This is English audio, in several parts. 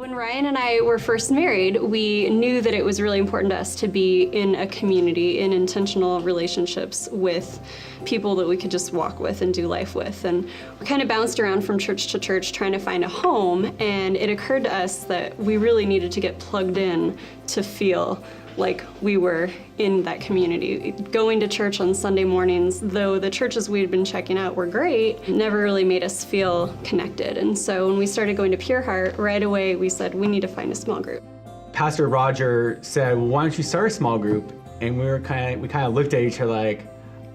When Ryan and I were first married, we knew that it was really important to us to be in a community, in intentional relationships with people that we could just walk with and do life with. And we kind of bounced around from church to church trying to find a home, and it occurred to us that we really needed to get plugged in to feel like we were in that community. Going to church on Sunday mornings, though the churches we had been checking out were great, never really made us feel connected. And so when we started going to Pure Heart, right away we said, we need to find a small group. Pastor Roger said, well, why don't you start a small group? And we kind of looked at each other like,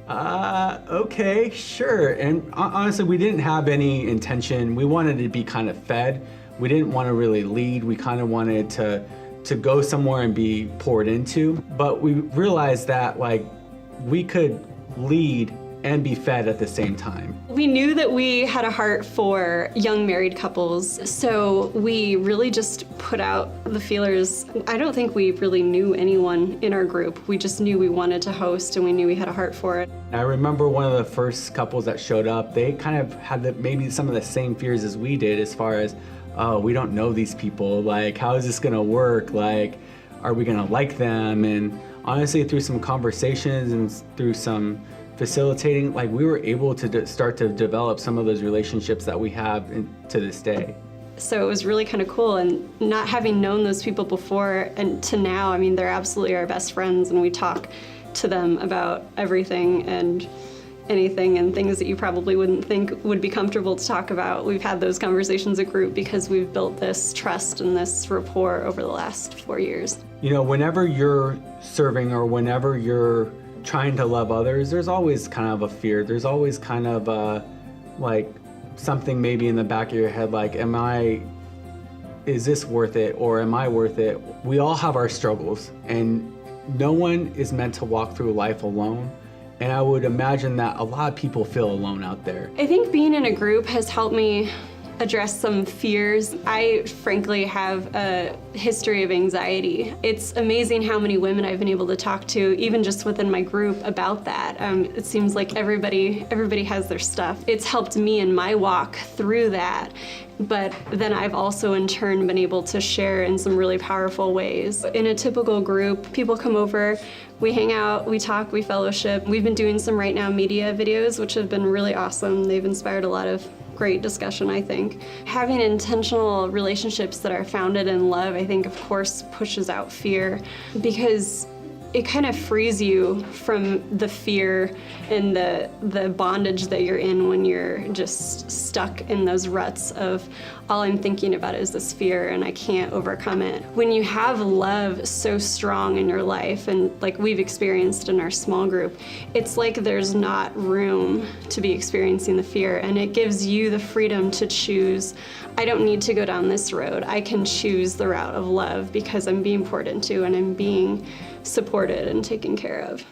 okay, sure. And honestly, we didn't have any intention. We wanted to be kind of fed. We didn't want to really lead. We kind of wanted to go somewhere and be poured into. But we realized that we could lead and be fed at the same time. We knew that we had a heart for young married couples, so we really just put out the feelers. I don't think we really knew anyone in our group. We just knew we wanted to host, and we knew we had a heart for it. I remember one of the first couples that showed up, they kind of had maybe some of the same fears as we did, as far as, oh, we don't know these people. How is this gonna work? Are we gonna like them? And honestly, through some conversations and through some facilitating, we were able to start to develop some of those relationships that we have to this day. So it was really kind of cool, and not having known those people before and to now, I mean, they're absolutely our best friends, and we talk to them about everything and anything and things that you probably wouldn't think would be comfortable to talk about. We've had those conversations as a group because we've built this trust and this rapport over the last 4 years. You know, whenever you're serving or whenever you're trying to love others, there's always kind of a fear. There's always kind of something maybe in the back of your head, is this worth it, or am I worth it? We all have our struggles, and no one is meant to walk through life alone. And I would imagine that a lot of people feel alone out there. I think being in a group has helped me address some fears. I frankly have a history of anxiety. It's amazing how many women I've been able to talk to, even just within my group, about that. It seems like everybody has their stuff. It's helped me in my walk through that. But then I've also in turn been able to share in some really powerful ways. In a typical group, people come over, we hang out, we talk, we fellowship. We've been doing some Right Now media videos, which have been really awesome. They've inspired a lot of great discussion, I think. Having intentional relationships that are founded in love, I think, of course, pushes out fear, because it kind of frees you from the fear and the bondage that you're in when you're just stuck in those ruts of all I'm thinking about is this fear and I can't overcome it. When you have love so strong in your life, and like we've experienced in our small group, it's like there's not room to be experiencing the fear, and it gives you the freedom to choose, I don't need to go down this road. I can choose the route of love because I'm being poured into and I'm being supported and taken care of.